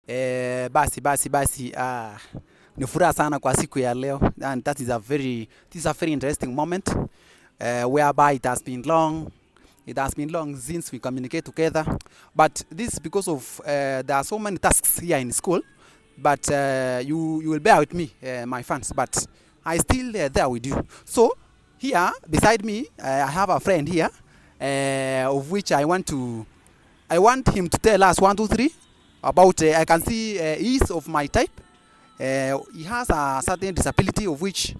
Basi, ni furaha sana kwa siku ya leo, and this is a very interesting moment whereby it has been long since we communicate together, but this is because of there are so many tasks here in school, but you will bear with me, my fans, but I still there with you. So here beside me, I have a friend here, of which I want him to tell us one, two, three about. I can see he is of my type. He has a certain disability of which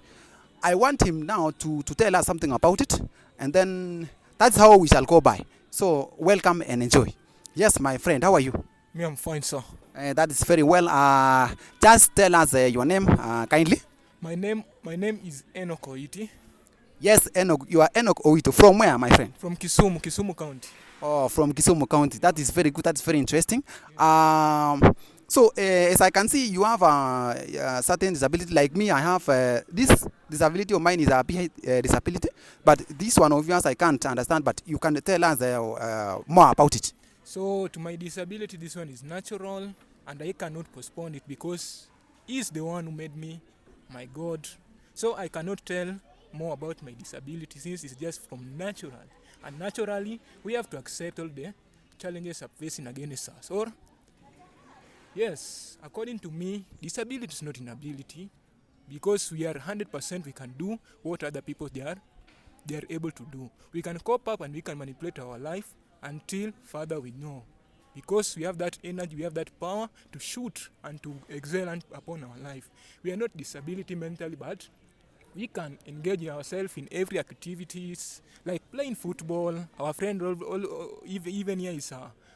I want him now to tell us something about it, and then that's how we shall go by. So welcome and enjoy. Yes, my friend, how are you? Me, I'm fine, sir. That is very well. Just tell us your name kindly. My name is Enoch Oiti. Yes, Enoch. You are Enoch Oito. From where, my friend? From Kisumu County. Oh, from Kisumu County. That is very good. That's very interesting. So, as I can see, you have a certain disability. Like me, I have this disability of mine is a disability, but this one of yours I can't understand. But you can tell us more about it. So, to my disability, this one is natural, and I cannot postpone it because He's the one who made me, my God. So, I cannot tell more about my disability since it's just from natural. And naturally, we have to accept all the challenges are facing against us. Or, yes, according to me, disability is not inability because we are 100% we can do what other people they are able to do. We can cope up and we can manipulate our life until further we know. Because we have that energy, we have that power to shoot and to excel upon our life. We are not disability mentally, but we can engage ourselves in every activities like playing football. Our friend even here is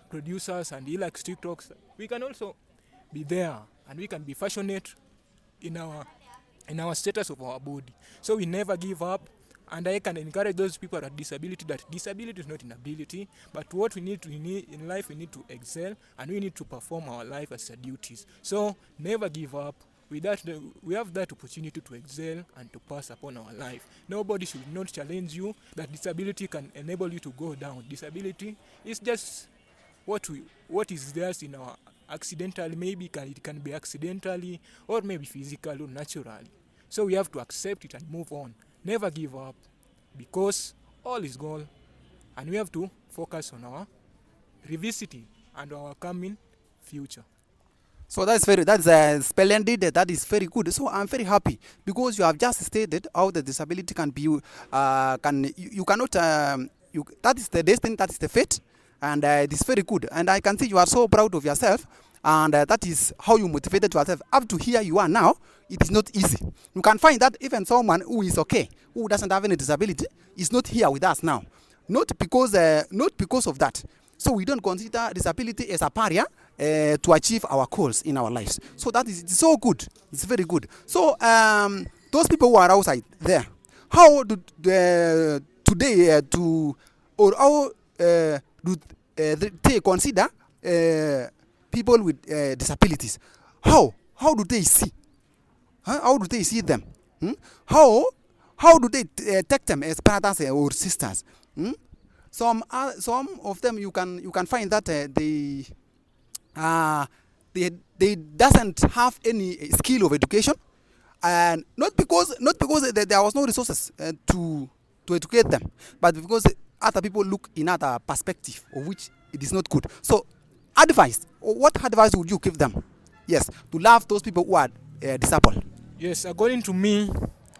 producers and he likes TikToks. We can also be there and we can be passionate in our status of our body. So we never give up, and I can encourage those people with disability that disability is not inability, but what we need in life, we need to excel and we need to perform our life as our duties. So never give up. With that, we have that opportunity to excel and to pass upon our life. Nobody should not challenge you that disability can enable you to go down. Disability is just what is theirs in our accidentally. Maybe it can be accidentally or maybe physically or naturally. So we have to accept it and move on. Never give up because all is goal, and we have to focus on our revisiting and our coming future. So that's splendid. That is very good. So I'm very happy because you have just stated how the disability can be. You cannot. That is the destiny. That is the fate, and it is very good. And I can see you are so proud of yourself, and that is how you motivated yourself up to here you are now. It is not easy. You can find that even someone who is okay, who doesn't have any disability, is not here with us now. Not because of that. So we don't consider disability as a barrier to achieve our goals in our lives. So that is so good. It's very good. So those people who are outside there, how do today how do they consider people with disabilities? How do they see? How do they see them? How do they take them as brothers or sisters? Some of them you can find that they doesn't have any skill of education, and not because there was no resources to educate them, but because other people look in other perspective of which it is not good. So what advice would you give them? Yes, to love those people who are disabled. Yes, according to me,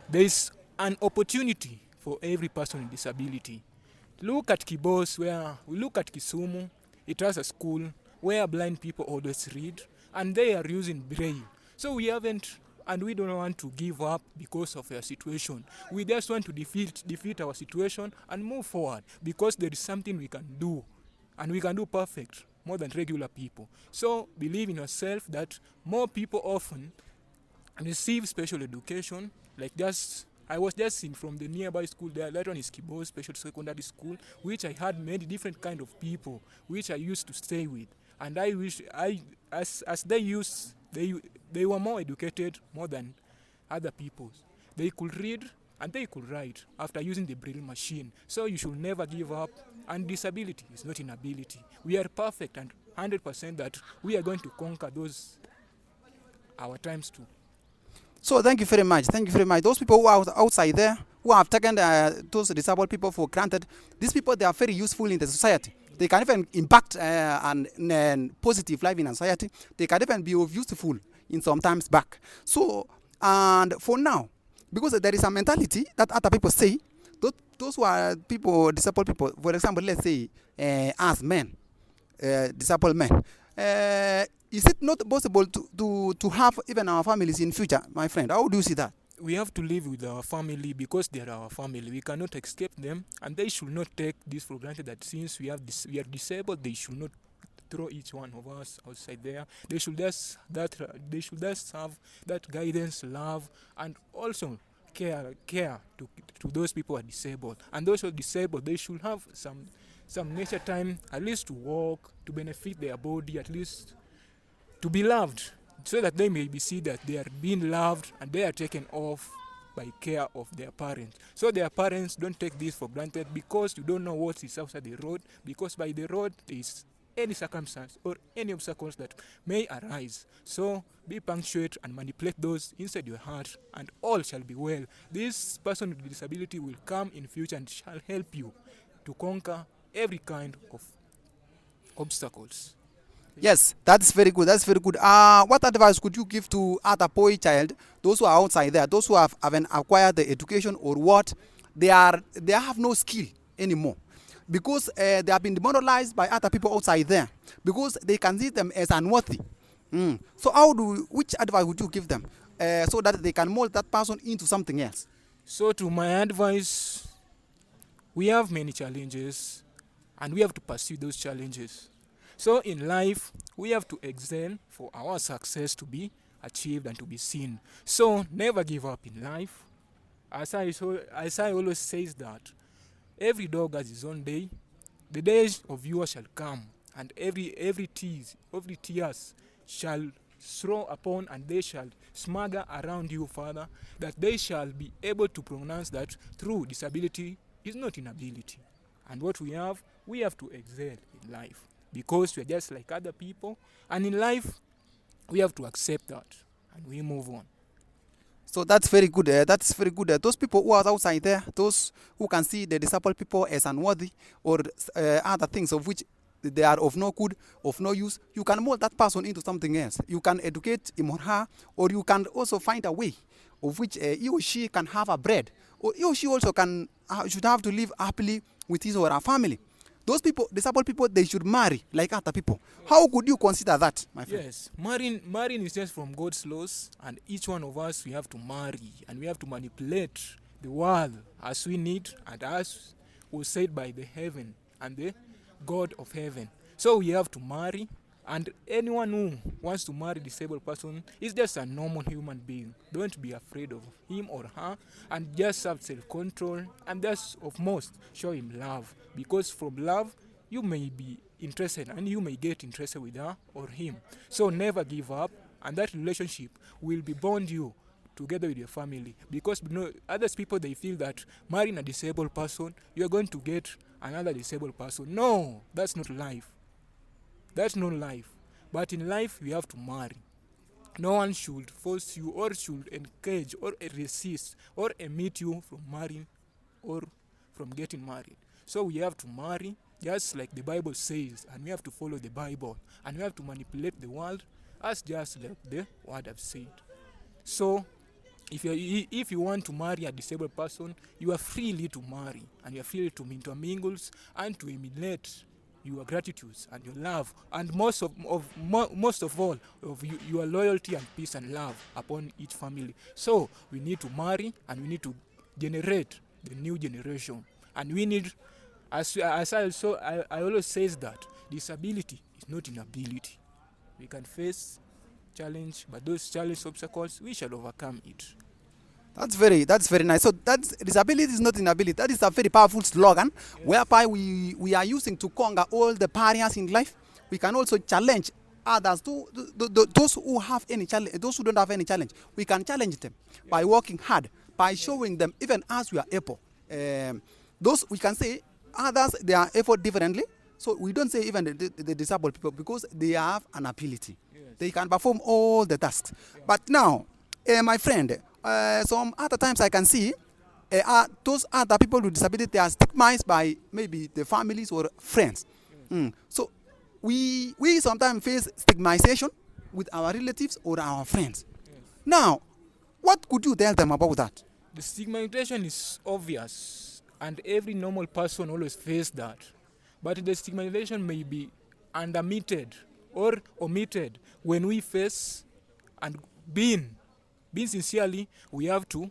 there is an opportunity for every person with disability. Look at Kibos, where we look at Kisumu, it has a school where blind people always read, and they are using braille. So we don't want to give up because of our situation. We just want to defeat our situation and move forward because there is something we can do, and we can do perfect more than regular people. So believe in yourself that more people often receive special education, like I was just seeing from the nearby school there. That one is Kibo Special Secondary School, which I had many different kind of people, which I used to stay with. And I wish as they were more educated more than other people. They could read and they could write after using the braille machine. So you should never give up. And disability is not inability. We are perfect, and 100% that we are going to conquer those our times too. So thank you very much. Thank you very much. Those people who are outside there, who have taken those disabled people for granted, these people, they are very useful in the society. They can even impact an positive life in society. They can even be of useful in some times back. So, and for now, because there is a mentality that other people say, those who are people, disabled people, for example, let's say as men, disabled men, is it not possible to have even our families in future, my friend? How do you see that? We have to live with our family because they are our family. We cannot escape them, and they should not take this for granted that since we are disabled, they should not throw each one of us outside there. They should just have that guidance, love, and also care to those people who are disabled. And those who are disabled, they should have some nature time, at least to walk, to benefit their body, at least to be loved, so that they may be see that they are being loved and they are taken off by care of their parents. So their parents don't take this for granted, because you don't know what is outside the road, because by the road there is any circumstance or any obstacles that may arise. So be punctuate and manipulate those inside your heart, and all shall be well. This person with disability will come in future and shall help you to conquer every kind of obstacles. Yes, that's very good. That's very good. What advice could you give to other poor child, those who are outside there, those who haven't acquired the education, or what they have no skill anymore, because they have been demoralized by other people outside there, because they can see them as unworthy. So which advice would you give them so that they can mold that person into something else? So to my advice, we have many challenges and we have to pursue those challenges. So in life, we have to excel for our success to be achieved and to be seen. So never give up in life. As I always says that every dog has his own day. The days of yours shall come, and every tears shall throw upon, and they shall smother around you, Father, that they shall be able to pronounce that true disability is not inability. And what we have to excel in life, because we are just like other people, and in life we have to accept that and we move on. So that's very good. That's very good. Those people who are outside there, those who can see the disabled people as unworthy, or other things of which they are of no good, of no use, you can mold that person into something else. You can educate him or her, or you can also find a way of which he or she can have a bread, or he or she also should have to live happily with his or her family. Those people, disabled people, they should marry like other people. How could you consider that, my friend? Yes, marrying is just from God's laws, and each one of us, we have to marry, and we have to manipulate the world as we need, and as was said by the heaven and the God of heaven. So we have to marry, and anyone who wants to marry a disabled person is just a normal human being. Don't be afraid of him or her, and just have self-control, and that's of most, show him love, because from love you may be interested and you may get interested with her or him. So never give up, and that relationship will be bond you together with your family, because others people, they feel that marrying a disabled person, you are going to get another disabled person. No, that's not life. That's not life. But in life, we have to marry. No one should force you, or should encourage or resist or omit you from marrying or from getting married. So we have to marry just like the Bible says, and we have to follow the Bible, and we have to manipulate the world as just like the word have said. So if you want to marry a disabled person, you are freely to marry, and you are free to intermingle and to emulate your gratitude and your love, and most of all of your loyalty and peace and love upon each family. So we need to marry, and we need to generate the new generation, and we need, as I always says that disability is not inability. We can face challenge, but those challenge obstacles, we shall overcome it. That's very nice. So that's disability is not inability. That is a very powerful slogan, yes, whereby we are using to conquer all the barriers in life. We can also challenge others, those who have any challenge, those who don't have any challenge. We can challenge them, yes, by working hard, by showing them even as we are able. Those we can say others, they are effort differently. So we don't say even the disabled people because they have an ability. Yes. They can perform all the tasks. Yeah. But now, my friend, some other times I can see those other people with disability are stigmatized by maybe the families or friends. So we sometimes face stigmatization with our relatives or our friends. Yes. Now, what could you tell them about that? The stigmatization is obvious, and every normal person always faces that. But the stigmatization may be undermitted or omitted when we face and being sincerely, we have to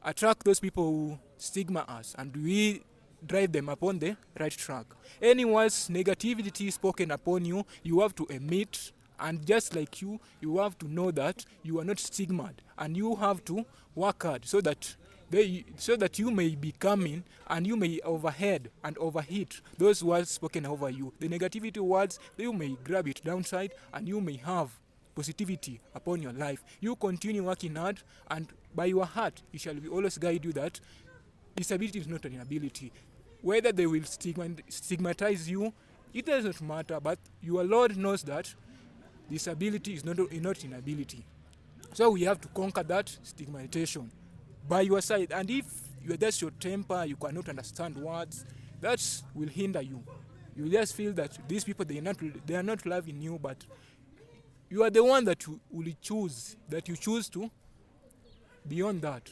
attract those people who stigma us and we drive them upon the right track. Anyone's negativity spoken upon you, you have to emit, and just like you have to know that you are not stigmatized, and you have to work hard so that you may be coming and you may overhead and overhit those words spoken over you. The negativity words, you may grab it downside and you may have positivity upon your life. You continue working hard, and by your heart it shall be always guide you that disability is not an inability. Whether they will stigmatize you, it doesn't matter, but your Lord knows that disability is not inability. So we have to conquer that stigmatization by your side. And if that's your temper, you cannot understand words, that will hinder you. You just feel that these people, they are not loving you, but you are the one that you choose to beyond that.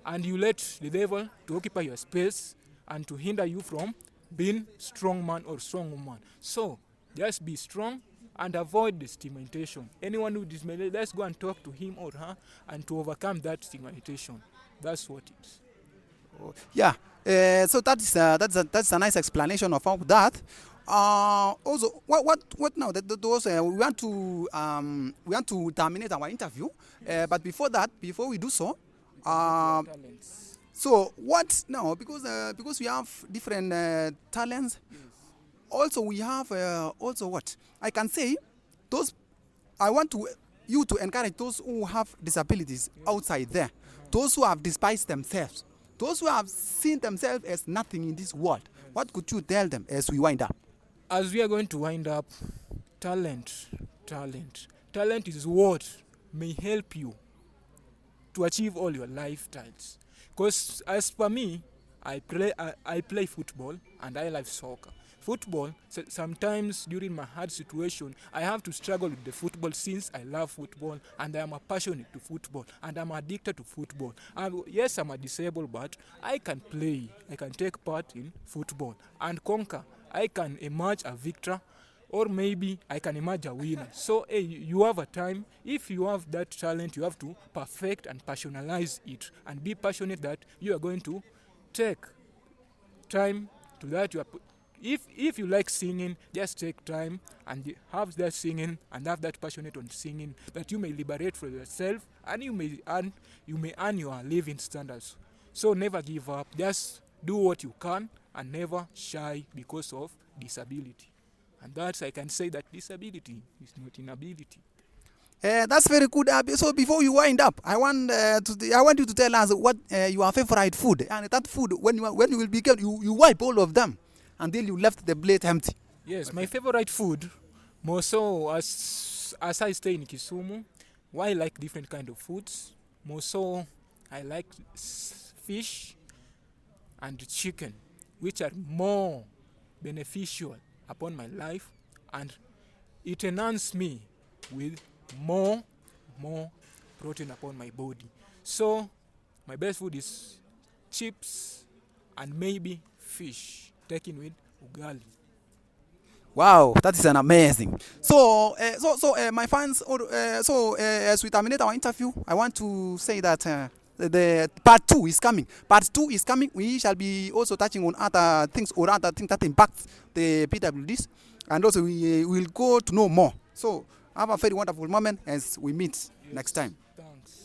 And you let the devil to occupy your space and to hinder you from being strong man or strong woman. So just be strong and avoid the stigmatization. Anyone who is, let's go and talk to him or her and to overcome that stigmatization. That's what it is. Yeah. So that's a nice explanation about that. Also, what now? Those we want to terminate our interview. But before we do so, Talents. so what now? Because we have different talents. Yes. Also, we have also what I can say. Those I want you to encourage those who have disabilities outside there. Those who have despised themselves. Those who have seen themselves as nothing in this world. What could you tell them as we wind up? As we are going to wind up, talent is what may help you to achieve all your lifestyles. Because as per me, I play football and I love soccer. Football, sometimes during my hard situation, I have to struggle with the football since I love football and I am passionate to football and I'm addicted to football. Yes, I'm a disabled, but I can play. I can take part in football and conquer. I can emerge a victor, or maybe I can emerge a winner. So you have a time. If you have that talent, you have to perfect and passionalize it and be passionate that you are going to take time to that. If you like singing, just take time and have that singing and have that passionate on singing that you may liberate for yourself and you may earn your living standards. So never give up. Just do what you can and never shy because of disability. And that's I can say that disability is not inability. That's very good. So before you wind up, I want you to tell us what your favorite food, and that food when you will begin, you wipe all of them until you left the plate empty. Yes, my favorite food, more so as I stay in Kisumu, why I like different kind of foods. More so, I like fish and chicken, which are more beneficial upon my life, and it enhances me with more protein upon my body. So my best food is chips and maybe fish taken with ugali. Wow, that is an amazing. So, my fans, as we terminate our interview, I want to say that the part 2 is coming. Part 2 is coming. We shall be also touching on other things that impact the PWDs, and also we will go to know more. So, have a very wonderful moment as we meet next time.